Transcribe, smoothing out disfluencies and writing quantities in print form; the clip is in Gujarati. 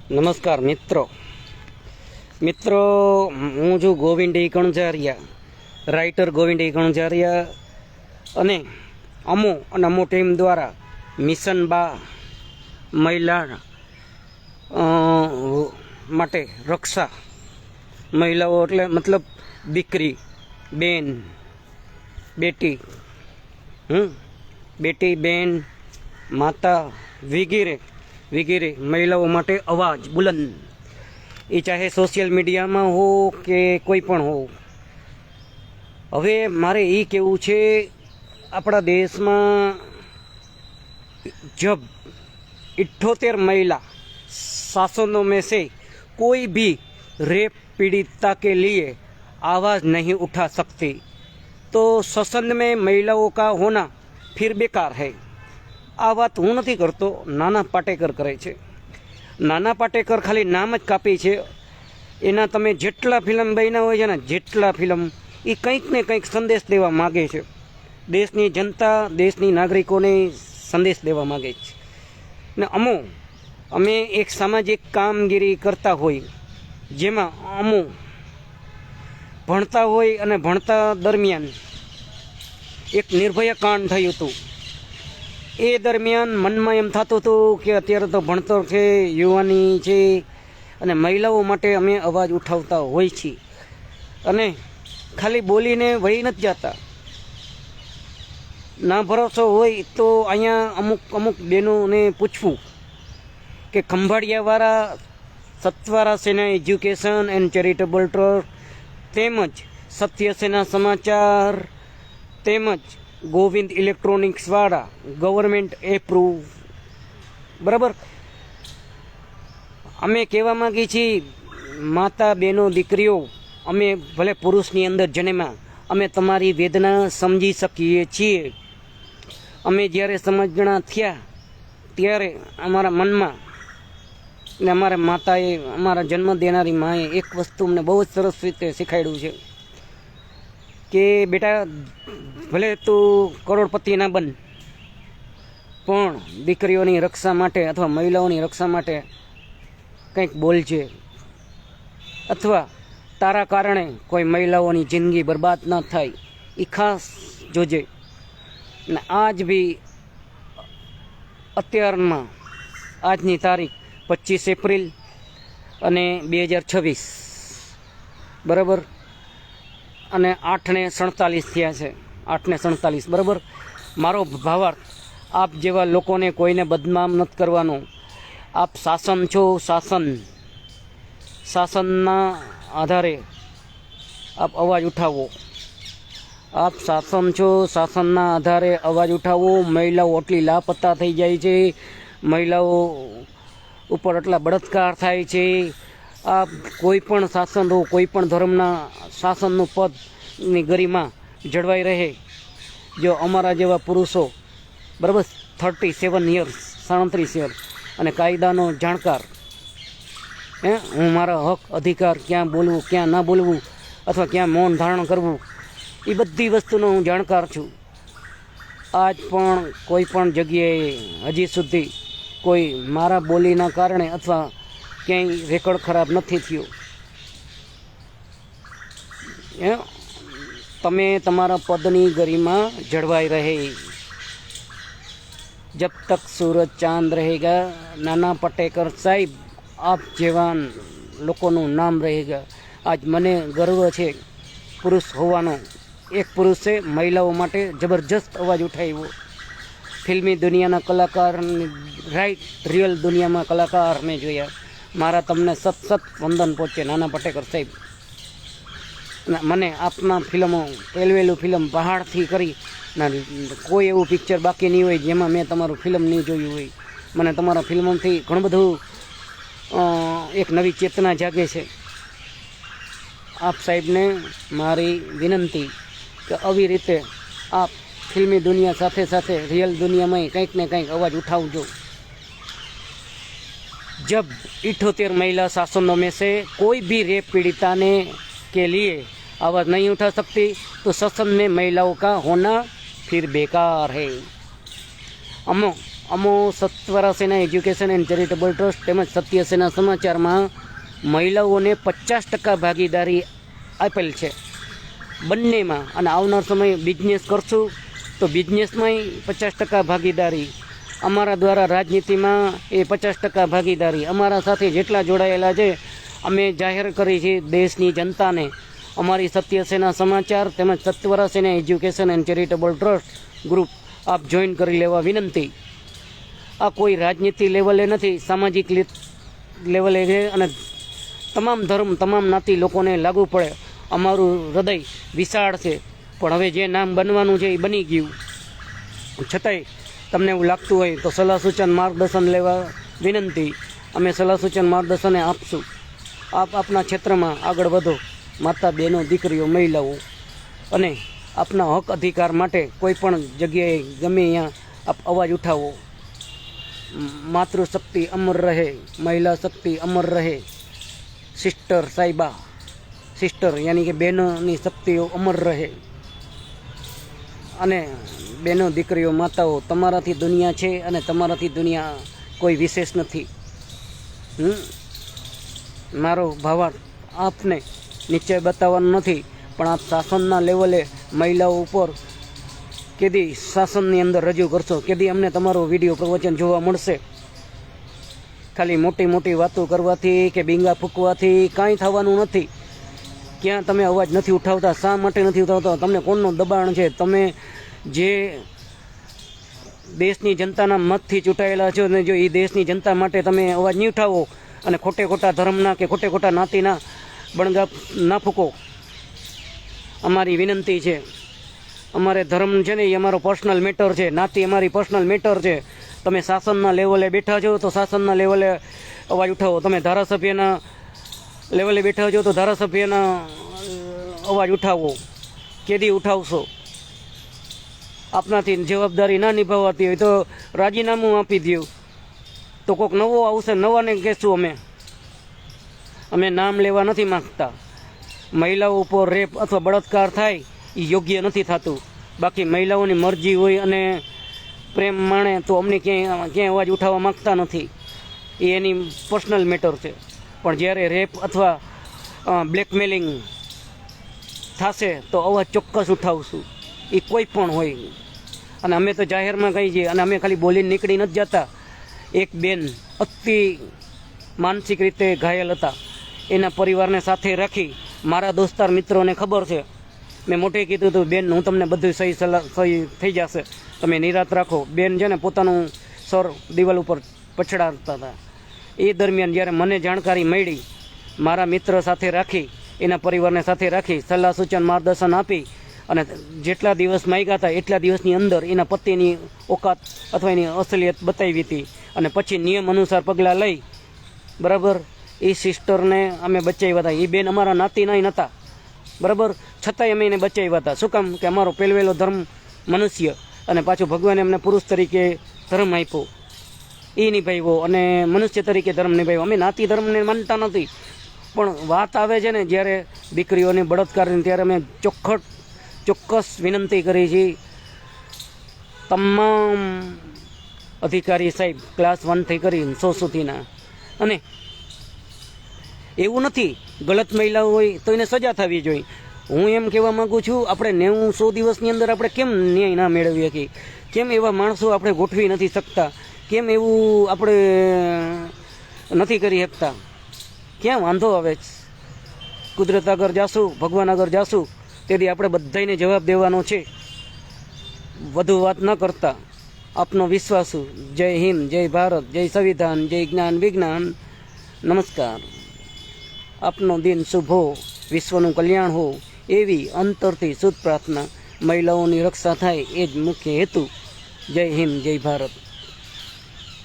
નમસ્કાર મિત્રો હું છું ગોવિંદ કણઝારિયા, રાઇટર ગોવિંદ કણઝારિયા અને અમો ટીમ દ્વારા મિશન બા મહિલા માટે રક્ષા, મહિલાઓ એટલે મતલબ દીકરી, બેન, બેટી, બેટી, બેન, માતા વગેરે મહિલાઓ માટે અવાજ બુલંદ, એ ચાહે સોશિયલ મીડિયામાં હો કે કોઈ પણ હો. હવે મારે એ કહેવું છે, આપણા દેશમાં जब 78 महिला शासनों में से कोई भी रेप पीड़िता के लिए आवाज़ नहीं उठा सकती तो ससन में महिलाओं का होना फिर बेकार है. આ વાત હું નથી કરતો, નાના પાટેકર કરે છે. નાના પાટેકર ખાલી નામ જ કાપી છે. એના તમે જેટલા ફિલ્મ બન્યા હોય છે ને, જેટલા ફિલ્મ, એ કંઈક ને કંઈક સંદેશ દેવા માગે છે. દેશની જનતા, દેશની નાગરિકોને સંદેશ દેવા માગે છે. ને અમે એક સામાજિક કામગીરી કરતા હોય, જેમાં ભણતા હોય અને ભણતા દરમિયાન એક નિર્ભયા કાંડ થયું હતું. એ દરમિયાન મનમાં એમ થતું હતું કે અત્યારે તો ભણતર છે, યુવાની છે, અને મહિલાઓ માટે અમે અવાજ ઉઠાવતા હોય છીએ. અને ખાલી બોલીને વહી નથી જતા. ના ભરોસો હોય તો અહીંયા અમુક બહેનોને પૂછવું કે ખંભાળિયાવાળા સત્વારા સેના એજ્યુકેશન એન્ડ ચેરિટેબલ ટ્રસ્ટ, તેમજ સત્ય સેના સમાચાર, તેમજ ગોવિંદ ઇલેક્ટ્રોનિક્સવાળા ગવર્મેન્ટ એપ્રૂવ, બરાબર. અમે કહેવા માગીએ છીએ, માતા, બહેનો, દીકરીઓ, અમે ભલે પુરુષની અંદર જન્મ્યા, અમે તમારી વેદના સમજી શકીએ છીએ. અમે જ્યારે સમજણા થયા ત્યારે અમારા મનમાં ને અમારા માતાએ, અમારા જન્મ દેનારી માએ એક વસ્તુ અમને બહુ જ સરસ રીતે શીખવાડ્યું છે કે બેટા, ભલે તું કરોડપતિ ના બન, પણ દીકરીઓની રક્ષા માટે અથવા મહિલાઓની રક્ષા માટે કંઈક બોલજે, અથવા તારા કારણે કોઈ મહિલાઓની જિંદગી બરબાદ ન થાય એ ખાસ જોજે. ને આજ બી અત્યારમાં આજની તારીખ 25 એપ્રિલ અને 2026, બરાબર, અને 8:47 થયા છે, 8:47, બરાબર. મારો ભાવાર્થ, આપ જેવા લોકોને કોઈને બદનામ નથી કરવાનો. આપ શાસન છો, શાસનના આધારે આપ અવાજ ઉઠાવો. આપ શાસન છો, શાસનના આધારે અવાજ ઉઠાવો. મહિલાઓ આટલી લાપતા થઈ જાય છે, મહિલાઓ ઉપર આટલા બળાત્કાર થાય છે. આ કોઈ પણ શાસન હો, કોઈ પણ ધર્મના શાસનનું પદની ગરિમા જળવાઈ રહે. જો અમારા જેવા પુરુષો, બરાબર, 37 યર્સ, 37 યર્સ, અને કાયદાનો જાણકાર, હું મારા હક અધિકાર, ક્યાં બોલવું, ક્યાં ના બોલવું, અથવા ક્યાં મૌન ધારણ કરવું, એ બધી વસ્તુનો હું જાણકાર છું. આજ પણ કોઈ પણ જગ્યાએ હજી સુધી કોઈ મારા બોલીના કારણે અથવા ક્યાંય રેકોર્ડ ખરાબ નથી થયો. તમે તમારા પદની ગરિમા જળવાઈ રહે. જબ તક સૂરજ ચાંદ રહેગા, નાના પાટેકર સાહેબ આપ જેવા લોકોનું નામ રહેગા. આજ મને ગર્વ છે પુરુષ હોવાનો. એક પુરુષે મહિલાઓ માટે જબરજસ્ત અવાજ ઉઠાવ્યો. ફિલ્મી દુનિયાના કલાકાર, રાઈટ, રિયલ દુનિયામાં કલાકાર મેં જોયા. મારા તમને સત વંદન પહોંચે નાના પાટેકર સાહેબ. મને આપના ફિલ્મો, એલવેલું ફિલ્મ પહાડથી કરી ના કોઈ એવું પિક્ચર બાકી નહીં હોય જેમાં મેં તમારું ફિલ્મ નહીં જોયું હોય. મને તમારા ફિલ્મોથી ઘણું બધું એક નવી ચેતના જાગે છે. આપ સાહેબને મારી વિનંતી કે આવી રીતે આપ ફિલ્મી દુનિયા સાથે સાથે રિયલ દુનિયામાં કંઈક ને કંઈક અવાજ ઉઠાવજો. जब 78 महिला शासनों में से कोई भी रेप पीड़िता ने के लिए आवाज़ नहीं उठा सकती तो सदन में महिलाओं का होना फिर बेकार है. અમો સત્વરા સેના એજ્યુકેશન એન્ડ ચેરિટેબલ ટ્રસ્ટ તેમજ સત્ય સેના સમાચારમાં મહિલાઓને 50% ભાગીદારી આપેલ છે બંનેમાં. અને આવનાર સમય બિઝનેસ કરશું તો બિઝનેસમાંય 50% ભાગીદારી, અમારા દ્વારા રાજનીતિમાં એ 50% ભાગીદારી. અમારા સાથે જેટલા જોડાયેલા છે અમે જાહેર કરી છે દેશની જનતાને અમારી સત્ય સેના સમાચાર તેમજ સત્વરા સેના education and charitable trust group આપ જોઈન કરી લેવા વિનંતી. આ કોઈ રાજનીતિ લેવલે નથી, સામાજિક લેવલે છે અને તમામ ધર્મ તમામ જ્ઞાતિ લોકોને લાગુ પડે. અમારું હૃદય વિશાળ છે, પણ હવે જે નામ બનવાનું છે એ બની ગયું. છતાંય તમને એવું લાગતું હોય તો સલાહ સૂચન માર્ગદર્શન લેવા વિનંતી. અમે સલાહ સૂચન માર્ગદર્શન આપશું. આપ આપના ક્ષેત્રમાં આગળ વધો, માતા બહેનો દીકરીઓ મહિલાઓ, અને આપના હક અધિકાર માટે કોઈ પણ જગ્યાએ ગમે અહીંયા આપ અવાજ ઉઠાવો. માતૃશક્તિ અમર રહે, મહિલા શક્તિ અમર રહે. સિસ્ટર સાહિબા, સિસ્ટર યાની કે બહેનોની શક્તિઓ અમર રહે. અને બહેનો દીકરીઓ માતાઓ, તમારાથી દુનિયા છે અને તમારાથી દુનિયા કોઈ વિશેષ નથી. મારો ભાવાર્થ આપને નીચે બતાવવાનો નથી, પણ આપ શાસનના લેવલે મહિલાઓ ઉપર કેદી શાસનની અંદર રજૂ કરશો, કેદી અમને તમારો વિડીયો પ્રવચન જોવા મળશે. ખાલી મોટી મોટી વાતો કરવાથી કે બીંગા ફૂંકવાથી કાંઈ થવાનું નથી. ક્યાં તમે અવાજ નથી ઉઠાવતા? શા માટે નથી ઉઠાવતા? તમને કોણનું દબાણ છે? તમે જે દેશની જનતાના મતથી ચૂંટાયેલા છો અને જો એ દેશની જનતા માટે તમે અવાજ નહીં ઉઠાવો અને ખોટે ખોટા ધર્મના કે ખોટે ખોટા નાતીના બણગા ના ફૂંકો. અમારી વિનંતી છે. અમારે ધર્મ છે ને એ અમારો પર્સનલ મેટર છે, નાતી અમારી પર્સનલ મેટર છે. તમે શાસનના લેવલે બેઠા છો તો શાસનના લેવલે અવાજ ઉઠાવો. તમે ધારાસભ્યના લેવલે બેઠા છો તો ધારાસભ્યના અવાજ ઉઠાવો. કેદી ઉઠાવશો? આપનાથી જવાબદારી ના નિભાવવાતી હોય તો રાજીનામું આપી દો, તો કોઈક નવો આવશે, નવાને કહેશું. અમે નામ લેવા નથી માગતા. મહિલાઓ ઉપર રેપ અથવા બળાત્કાર થાય એ યોગ્ય નથી થતું. બાકી મહિલાઓની મરજી હોય અને પ્રેમ માણે તો અમને ક્યાંય અવાજ ઉઠાવવા માગતા નથી. એ એની પર્સનલ મેટર છે. પણ જ્યારે રેપ અથવા બ્લેકમેલિંગ થશે તો અવાજ ચોક્કસ ઉઠાવશું, એ કોઈ પણ હોય. અને અમે તો જાહેરમાં કહીએ છીએ, અને અમે ખાલી બોલીને નીકળી નથી જતા. એક બેન અતિ માનસિક રીતે ઘાયલ હતા, એના પરિવારને સાથે રાખી મારા દોસ્તાર મિત્રોને ખબર છે, મેં મોટે કીધું હતું બેન હું તમને બધું સહી થઈ જશે, તમે નિરાત રાખો. બેન છે ને પોતાનું સર દિવાલ ઉપર પછડાડતા હતા. એ દરમિયાન જ્યારે મને જાણકારી મળી, મારા મિત્ર સાથે રાખી, એના પરિવારને સાથે રાખી સલાહ સૂચન માર્ગદર્શન આપી અને જેટલા દિવસ માંગ્યા હતા એટલા દિવસની અંદર એના પતિની ઓકાત અથવા એની અસલિયત બતાવી હતી. અને પછી નિયમ અનુસાર પગલાં લઈ બરાબર એ સિસ્ટરને અમે બચાવ્યા હતા. એ બેન અમારા નાતી નહીં નહોતા બરાબર, છતાંય અમે એને બચાવ્યા હતા. શું કામ? કે અમારો પહેલવેલો ધર્મ મનુષ્ય, અને પાછું ભગવાને અમને પુરુષ તરીકે ધર્મ આપ્યો, એ નિભાવ્યો, અને મનુષ્ય તરીકે ધર્મ નિભાવ્યો. અમે નાતી ધર્મને માનતા નથી, પણ વાત આવે છે ને જ્યારે દીકરીઓને બળાત્કારની, ત્યારે અમે ચોક્કસ વિનંતી કરી છે તમામ અધિકારી સાહેબ ક્લાસ 1 થી કરીને 100 સુધીના. અને એવું નથી ગલત મહિલાઓ હોય તો એને સજા થવી જોઈએ. હું એમ કહેવા માગું છું, આપણે 90-100 દિવસની અંદર આપણે કેમ ન્યાય ના મેળવી શકીએ? કેમ એવા માણસો આપણે ગોઠવી નથી શકતા? કેમ એવું આપણે નથી કરી શકતા? ક્યાં વાંધો આવે? કુદરત આગળ જાશું, ભગવાન આગળ જાશું, તેથી આપણે બધાને જવાબ દેવાનો છે. વધુ વાત ન કરતા આપનો વિશ્વાસુ. જય હિન્દ, જય ભારત, જય સંવિધાન, જય જ્ઞાન વિજ્ઞાન. નમસ્કાર. આપનો દિન શુભ હો, વિશ્વનું કલ્યાણ હો, એવી અંતરથી શુદ્ધ પ્રાર્થના. મહિલાઓની રક્ષા થાય એ જ મુખ્ય હેતુ. જય હિન્દ, જય ભારત.